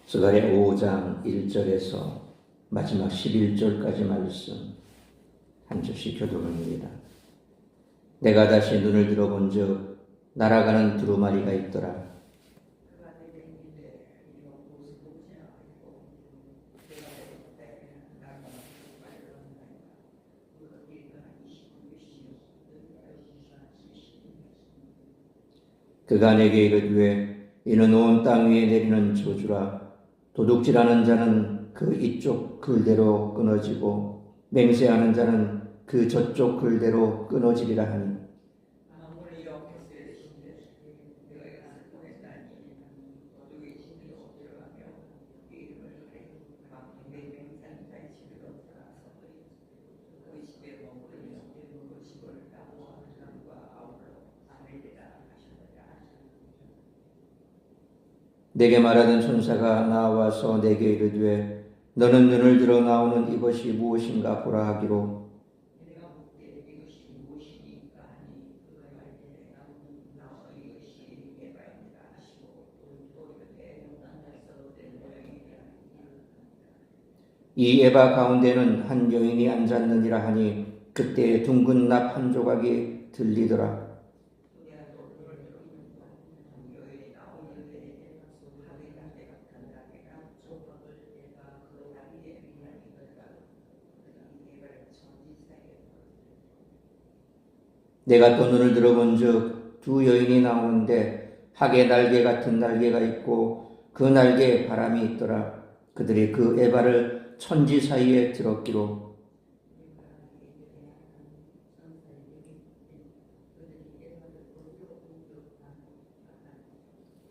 스가랴 5장 1절에서 마지막 11절까지 말씀 한 절씩 교독합니다. 내가 다시 눈을 들어본 즉 날아가는 두루마리가 있더라. 그가 내게 이르되 이는 온 땅 위에 내리는 저주라. 도둑질하는 자는 그 이쪽 글대로 끊어지고 맹세하는 자는 그 저쪽 글대로 끊어지리라 하니 내게 말하던 천사가 나와서 내게 이르되 너는 눈을 들어 나오는 이것이 무엇인가 보라 하기로 이 에바 가운데는 한 여인이 앉았느니라 하니 그때 둥근 납 한 조각이 들리더라. 내가 또 눈을 들어본 즉 두 여인이 나오는데 학의 날개 같은 날개가 있고 그 날개에 바람이 있더라. 그들이 그 에바를 천지 사이에 들었기로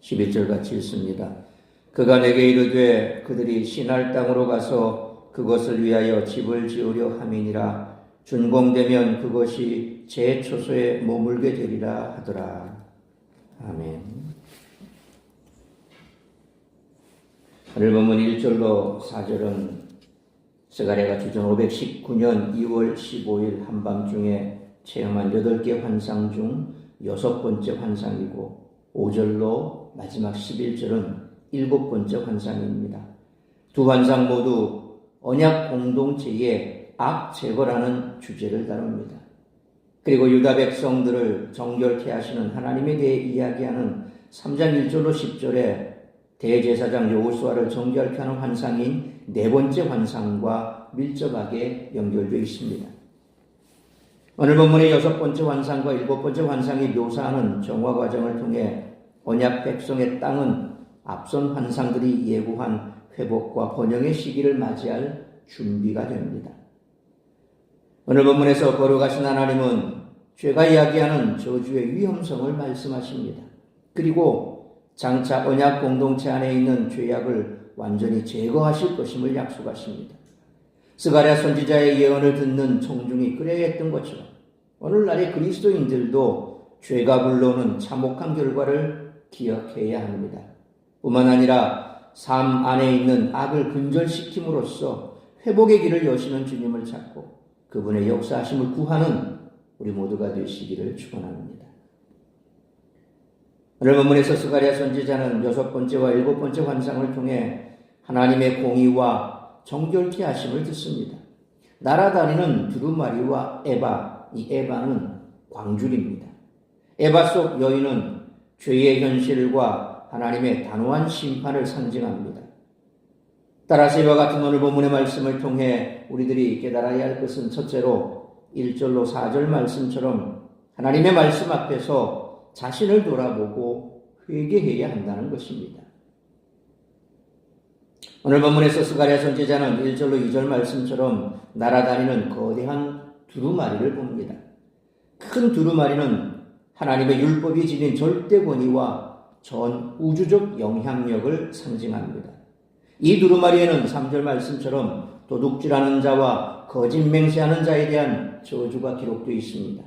11절 같이 읽습니다. 그가 내게 이르되 그들이 시날 땅으로 가서 그것을 위하여 집을 지으려 함이니라. 준공되면 그것이 제 초소에 머물게 되리라 하더라. 아멘. 오늘 본문 1절로 4절은 스가랴가 주전 519년 2월 15일 한밤중에 체험한 8개 환상 중 6번째 환상이고 5절로 마지막 11절은 7번째 환상입니다. 두 환상 모두 언약 공동체의 악 제거라는 주제를 다룹니다. 그리고 유다 백성들을 정결케 하시는 하나님에 대해 이야기하는 3장 1절로 10절에 대제사장 여호수아를 정결케 하는 환상인 네 번째 환상과 밀접하게 연결되어 있습니다. 오늘 본문의 6번째 환상과 7번째 환상이 묘사하는 정화 과정을 통해 언약 백성의 땅은 앞선 환상들이 예고한 회복과 번영의 시기를 맞이할 준비가 됩니다. 오늘 본문에서 거룩하신 하나님은 죄가 이야기하는 저주의 위험성을 말씀하십니다. 그리고 장차 언약 공동체 안에 있는 죄악을 완전히 제거하실 것임을 약속하십니다. 스가랴 선지자의 예언을 듣는 청중이 그래했던 것처럼 오늘날의 그리스도인들도 죄가 불러오는 참혹한 결과를 기억해야 합니다. 뿐만 아니라 삶 안에 있는 악을 근절시킴으로써 회복의 길을 여시는 주님을 찾고 그분의 역사하심을 구하는 우리 모두가 되시기를 축원합니다. 오늘 본문에서 스가랴 선지자는 6번째와 7번째 환상을 통해 하나님의 공의와 정결케 하심을 듣습니다. 날아다니는 두루마리와 에바, 이 에바는 광줄입니다. 에바 속 여인은 죄의 현실과 하나님의 단호한 심판을 상징합니다. 따라서 이와 같은 오늘 본문의 말씀을 통해 우리들이 깨달아야 할 것은 첫째로 1절로 4절 말씀처럼 하나님의 말씀 앞에서 자신을 돌아보고 회개해야 한다는 것입니다. 오늘 본문에서 스가랴 선지자는 1절로 2절 말씀처럼 날아다니는 거대한 두루마리를 봅니다. 큰 두루마리는 하나님의 율법이 지닌 절대 권위와 전 우주적 영향력을 상징합니다. 이 두루마리에는 3절 말씀처럼 도둑질하는 자와 거짓 맹세하는 자에 대한 저주가 기록되어 있습니다.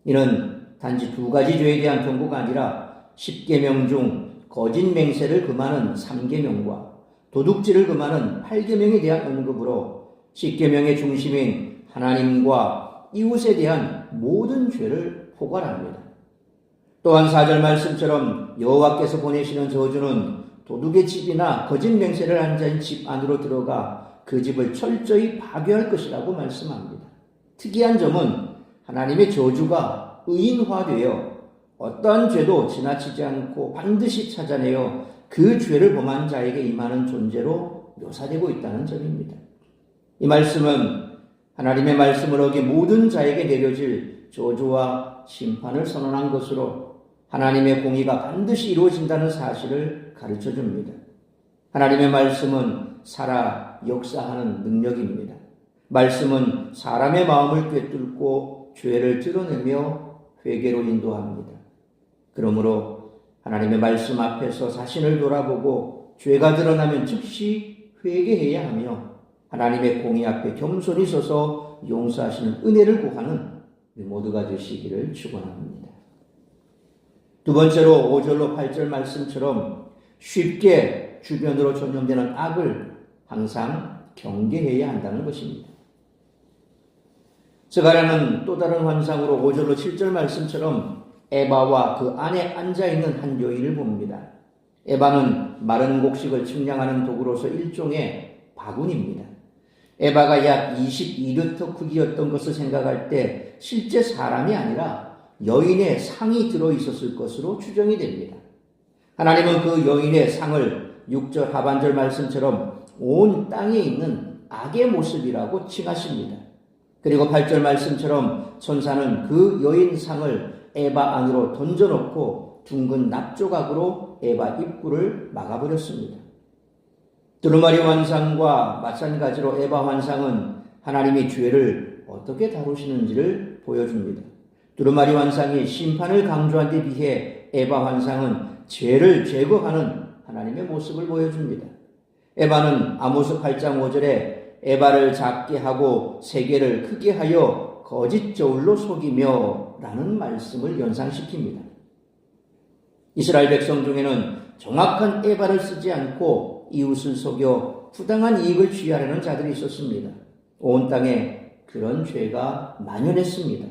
이는 단지 두 가지 죄에 대한 경고가 아니라 10계명 중 거짓 맹세를 금하는 3계명과 도둑질을 금하는 8계명에 대한 언급으로 10계명의 중심인 하나님과 이웃에 대한 모든 죄를 포괄합니다. 또한 4절 말씀처럼 여호와께서 보내시는 저주는 도둑의 집이나 거짓 맹세를 한 자인 집 안으로 들어가 그 집을 철저히 파괴할 것이라고 말씀합니다. 특이한 점은 하나님의 저주가 의인화되어 어떠한 죄도 지나치지 않고 반드시 찾아내어 그 죄를 범한 자에게 임하는 존재로 묘사되고 있다는 점입니다. 이 말씀은 하나님의 말씀을 어긴 모든 자에게 내려질 저주와 심판을 선언한 것으로 하나님의 공의가 반드시 이루어진다는 사실을 가르쳐 줍니다. 하나님의 말씀은 살아 역사하는 능력입니다. 말씀은 사람의 마음을 꿰뚫고 죄를 드러내며 회개로 인도합니다. 그러므로 하나님의 말씀 앞에서 자신을 돌아보고 죄가 드러나면 즉시 회개해야 하며 하나님의 공의 앞에 겸손히 서서 용서하시는 은혜를 구하는 우리 모두가 되시기를 축원합니다. 두 번째로 5절로 8절 말씀처럼 쉽게 주변으로 전염되는 악을 항상 경계해야 한다는 것입니다. 스가랴는 또 다른 환상으로 5절로 7절 말씀처럼 에바와 그 안에 앉아있는 한 여인을 봅니다. 에바는 마른 곡식을 측량하는 도구로서 일종의 바구니입니다. 에바가 약 22리터 크기였던 것을 생각할 때 실제 사람이 아니라 여인의 상이 들어있었을 것으로 추정이 됩니다. 하나님은 그 여인의 상을 6절 하반절 말씀처럼 온 땅에 있는 악의 모습이라고 칭하십니다. 그리고 8절 말씀처럼 천사는 그 여인 상을 에바 안으로 던져놓고 둥근 납조각으로 에바 입구를 막아버렸습니다. 두루마리 환상과 마찬가지로 에바 환상은 하나님이 죄를 어떻게 다루시는지를 보여줍니다. 두루마리 환상이 심판을 강조한 데 비해 에바 환상은 죄를 제거하는 하나님의 모습을 보여줍니다. 에바는 아모스 8장 5절에 에바를 작게 하고 세계를 크게 하여 거짓 저울로 속이며 라는 말씀을 연상시킵니다. 이스라엘 백성 중에는 정확한 에바를 쓰지 않고 이웃을 속여 부당한 이익을 취하려는 자들이 있었습니다. 온 땅에 그런 죄가 만연했습니다.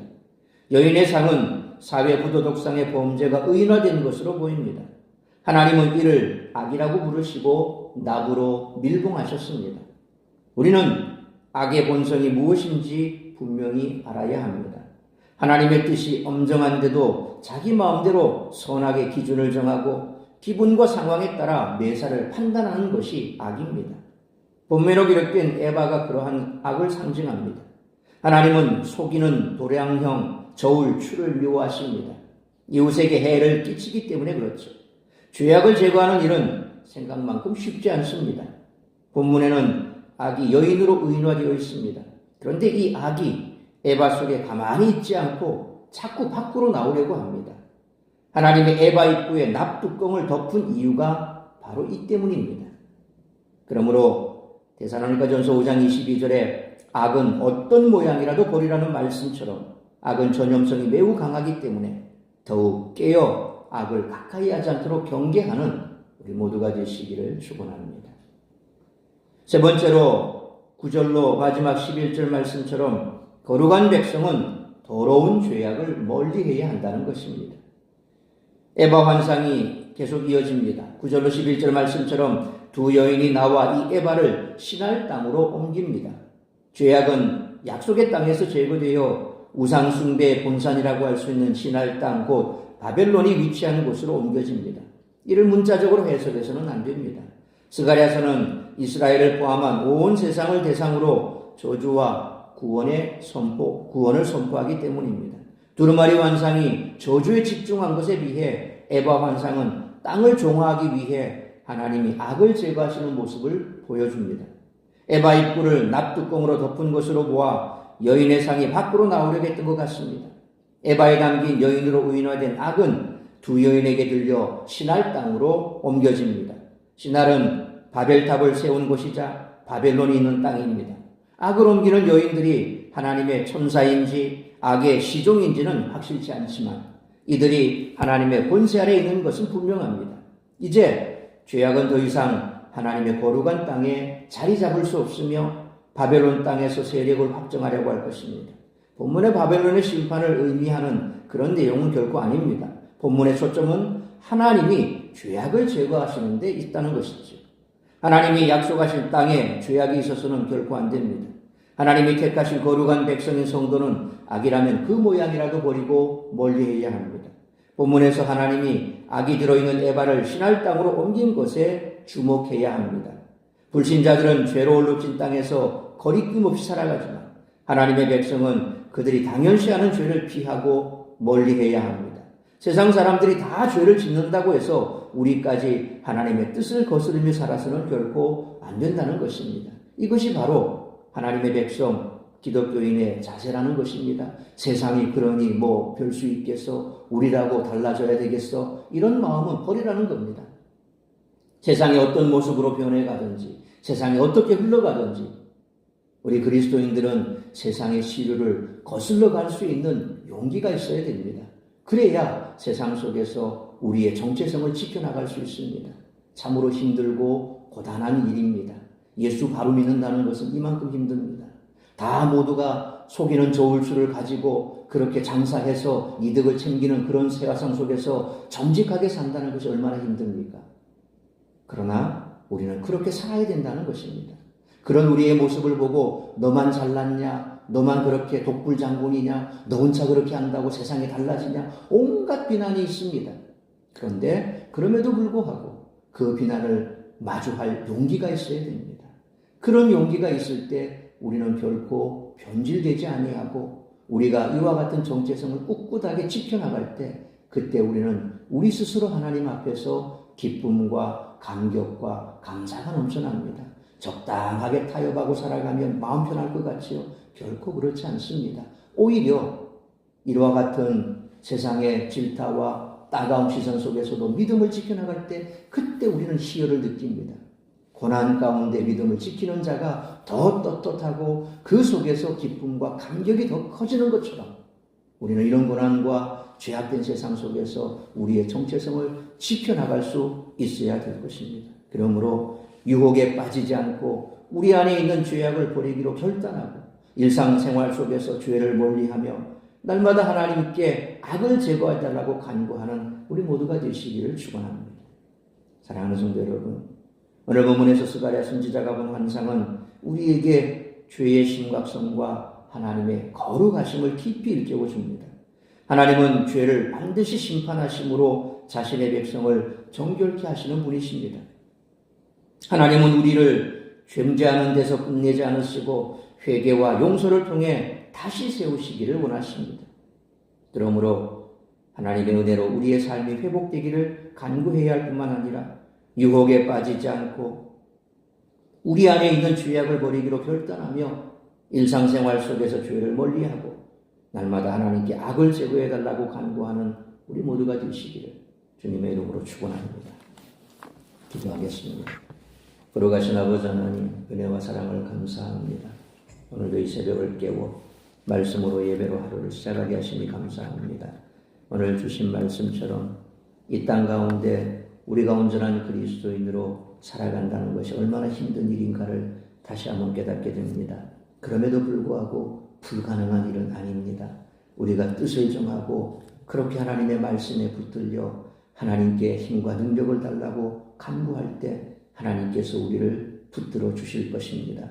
여인의 상은 사회 부도덕상의 범죄가 의인화된 것으로 보입니다. 하나님은 이를 악이라고 부르시고 나부로 밀봉하셨습니다. 우리는 악의 본성이 무엇인지 분명히 알아야 합니다. 하나님의 뜻이 엄정한데도 자기 마음대로 선악의 기준을 정하고 기분과 상황에 따라 매사를 판단하는 것이 악입니다. 본문으로 기록된 에바가 그러한 악을 상징합니다. 하나님은 속이는 도량형 저울 추를 미워하십니다. 이웃에게 해를 끼치기 때문에 그렇죠. 죄악을 제거하는 일은 생각만큼 쉽지 않습니다. 본문에는 악이 여인으로 의인화되어 있습니다. 그런데 이 악이 에바 속에 가만히 있지 않고 자꾸 밖으로 나오려고 합니다. 하나님의 에바 입구에 납뚜껑을 덮은 이유가 바로 이 때문입니다. 그러므로 데살로니가전서 5장 22절에 악은 어떤 모양이라도 버리라는 말씀처럼 악은 전염성이 매우 강하기 때문에 더욱 깨어 악을 가까이 하지 않도록 경계하는 우리 모두가 되시기를 축원합니다. 세 번째로 9절로 마지막 11절 말씀처럼 거룩한 백성은 더러운 죄악을 멀리해야 한다는 것입니다. 에바 환상이 계속 이어집니다. 9절로 11절 말씀처럼 두 여인이 나와 이 에바를 시날 땅으로 옮깁니다. 죄악은 약속의 땅에서 제거되어 우상 숭배의 본산이라고 할 수 있는 시날 땅 곧 바벨론이 위치하는 곳으로 옮겨집니다. 이를 문자적으로 해석해서는 안 됩니다. 스가랴서는 이스라엘을 포함한 온 세상을 대상으로 저주와 구원을 선포하기 때문입니다. 두루마리 환상이 저주에 집중한 것에 비해 에바 환상은 땅을 종화하기 위해 하나님이 악을 제거하시는 모습을 보여줍니다. 에바 입구를 납뚜껑으로 덮은 것으로 보아 여인의 상이 밖으로 나오려고 했던 것 같습니다. 에바에 담긴 여인으로 의인화된 악은 두 여인에게 들려 시날 땅으로 옮겨집니다. 시날은 바벨탑을 세운 곳이자 바벨론이 있는 땅입니다. 악을 옮기는 여인들이 하나님의 천사인지 악의 시종인지는 확실치 않지만 이들이 하나님의 권세 아래 있는 것은 분명합니다. 이제 죄악은 더 이상 하나님의 거룩한 땅에 자리 잡을 수 없으며 바벨론 땅에서 세력을 확정하려고 할 것입니다. 본문의 바벨론의 심판을 의미하는 그런 내용은 결코 아닙니다. 본문의 초점은 하나님이 죄악을 제거하시는 데 있다는 것이죠. 하나님이 약속하신 땅에 죄악이 있어서는 결코 안 됩니다. 하나님이 택하신 거룩한 백성인 성도는 악이라면 그 모양이라도 버리고 멀리해야 합니다. 본문에서 하나님이 악이 들어있는 에바를 신할 땅으로 옮긴 것에 주목해야 합니다. 불신자들은 죄로 얼룩진 땅에서 거리낌 없이 살아가지만 하나님의 백성은 그들이 당연시하는 죄를 피하고 멀리해야 합니다. 세상 사람들이 다 죄를 짓는다고 해서 우리까지 하나님의 뜻을 거스르며 살아서는 결코 안 된다는 것입니다. 이것이 바로 하나님의 백성, 기독교인의 자세라는 것입니다. 세상이 그러니 뭐 별 수 있겠어? 우리라고 달라져야 되겠어? 이런 마음은 버리라는 겁니다. 세상이 어떤 모습으로 변해가든지 세상이 어떻게 흘러가든지 우리 그리스도인들은 세상의 시류를 거슬러 갈 수 있는 용기가 있어야 됩니다. 그래야 세상 속에서 우리의 정체성을 지켜나갈 수 있습니다. 참으로 힘들고 고단한 일입니다. 예수 바로 믿는다는 것은 이만큼 힘듭니다. 다 모두가 속이는 저울수를 가지고 그렇게 장사해서 이득을 챙기는 그런 세상 속에서 정직하게 산다는 것이 얼마나 힘듭니까? 그러나 우리는 그렇게 살아야 된다는 것입니다. 그런 우리의 모습을 보고 너만 잘났냐? 너만 그렇게 독불장군이냐? 너 혼자 그렇게 한다고 세상이 달라지냐? 온갖 비난이 있습니다. 그런데 그럼에도 불구하고 그 비난을 마주할 용기가 있어야 됩니다. 그런 용기가 있을 때 우리는 결코 변질되지 아니하고 우리가 이와 같은 정체성을 꿋꿋하게 지켜나갈 때 그때 우리는 우리 스스로 하나님 앞에서 기쁨과 감격과 감사가 넘쳐납니다. 적당하게 타협하고 살아가면 마음 편할 것 같지요? 결코 그렇지 않습니다. 오히려 이와 같은 세상의 질타와 따가운 시선 속에서도 믿음을 지켜나갈 때 그때 우리는 희열을 느낍니다. 고난 가운데 믿음을 지키는 자가 더 떳떳하고 그 속에서 기쁨과 감격이 더 커지는 것처럼 우리는 이런 고난과 죄악된 세상 속에서 우리의 정체성을 지켜나갈 수 있어야 될 것입니다. 그러므로 유혹에 빠지지 않고 우리 안에 있는 죄악을 버리기로 결단하고 일상생활 속에서 죄를 멀리하며 날마다 하나님께 악을 제거해달라고 간구하는 우리 모두가 되시기를 축원합니다. 사랑하는 성도 여러분, 오늘 본문에서 스가랴 선지자가 본 환상은 우리에게 죄의 심각성과 하나님의 거룩하심을 깊이 일깨워 줍니다. 하나님은 죄를 반드시 심판하심으로 자신의 백성을 정결케 하시는 분이십니다. 하나님은 우리를 죄죄하는 데서 끝내지 않으시고 회개와 용서를 통해 다시 세우시기를 원하십니다. 그러므로 하나님의 은혜로 우리의 삶이 회복되기를 간구해야 할 뿐만 아니라 유혹에 빠지지 않고 우리 안에 있는 죄악을 버리기로 결단하며 일상생활 속에서 죄를 멀리하고 날마다 하나님께 악을 제거해달라고 간구하는 우리 모두가 되시기를 주님의 이름으로 축원합니다. 기도하겠습니다. 거룩하신 아버지 하나님, 은혜와 사랑을 감사합니다. 오늘도 이 새벽을 깨워 말씀으로 예배로 하루를 시작하게 하시니 감사합니다. 오늘 주신 말씀처럼 이 땅 가운데 우리가 온전한 그리스도인으로 살아간다는 것이 얼마나 힘든 일인가를 다시 한번 깨닫게 됩니다. 그럼에도 불구하고 불가능한 일은 아닙니다. 우리가 뜻을 정하고 그렇게 하나님의 말씀에 붙들려 하나님께 힘과 능력을 달라고 간구할 때 하나님께서 우리를 붙들어 주실 것입니다.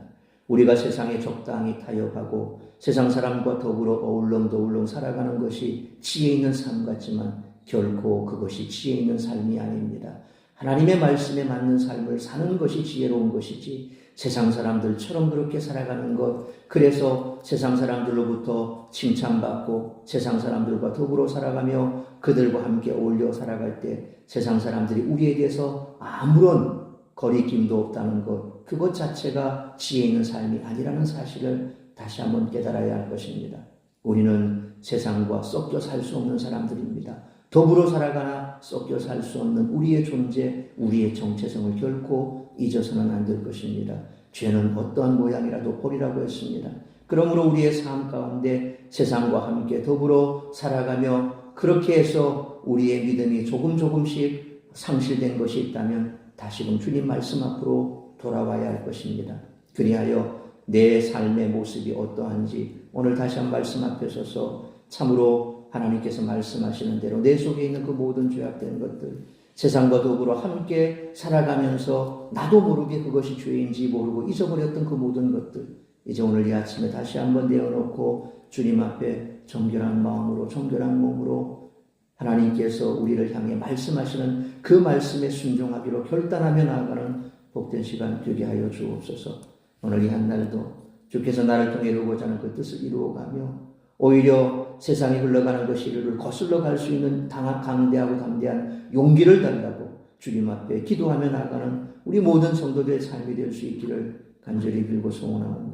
우리가 세상에 적당히 타협하고 세상 사람과 더불어 어울렁더울렁 살아가는 것이 지혜 있는 삶 같지만 결코 그것이 지혜 있는 삶이 아닙니다. 하나님의 말씀에 맞는 삶을 사는 것이 지혜로운 것이지 세상 사람들처럼 그렇게 살아가는 것, 그래서 세상 사람들로부터 칭찬받고 세상 사람들과 더불어 살아가며 그들과 함께 어울려 살아갈 때 세상 사람들이 우리에 대해서 아무런 거리낌도 없다는 것, 그것 자체가 지혜 있는 삶이 아니라는 사실을 다시 한번 깨달아야 할 것입니다. 우리는 세상과 섞여 살 수 없는 사람들입니다. 더불어 살아가나 섞여 살 수 없는 우리의 존재, 우리의 정체성을 결코 잊어서는 안 될 것입니다. 죄는 어떠한 모양이라도 버리라고 했습니다. 그러므로 우리의 삶 가운데 세상과 함께 더불어 살아가며 그렇게 해서 우리의 믿음이 조금씩 상실된 것이 있다면 다시금 주님 말씀 앞으로 돌아와야 할 것입니다. 그리하여 내 삶의 모습이 어떠한지 오늘 다시 한 말씀 앞에 서서 참으로 하나님께서 말씀하시는 대로 내 속에 있는 그 모든 죄악된 것들, 세상과 더불어 함께 살아가면서 나도 모르게 그것이 죄인지 모르고 잊어버렸던 그 모든 것들, 이제 오늘 이 아침에 다시 한번 내어놓고 주님 앞에 정결한 마음으로 정결한 몸으로 하나님께서 우리를 향해 말씀하시는 그 말씀에 순종하기로 결단하며 나아가는 복된 시간 되게 하여 주옵소서. 오늘 이 한날도 주께서 나를 통해 이루고자 하는 그 뜻을 이루어가며 오히려 세상에 흘러가는 것이를 거슬러 갈 수 있는 강대하고 담대한 용기를 달라고 주님 앞에 기도하며 나가는 우리 모든 성도들의 삶이 될 수 있기를 간절히 빌고 소원하오며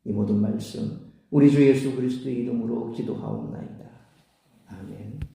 이 모든 말씀 우리 주 예수 그리스도의 이름으로 기도하옵나이다. 아멘.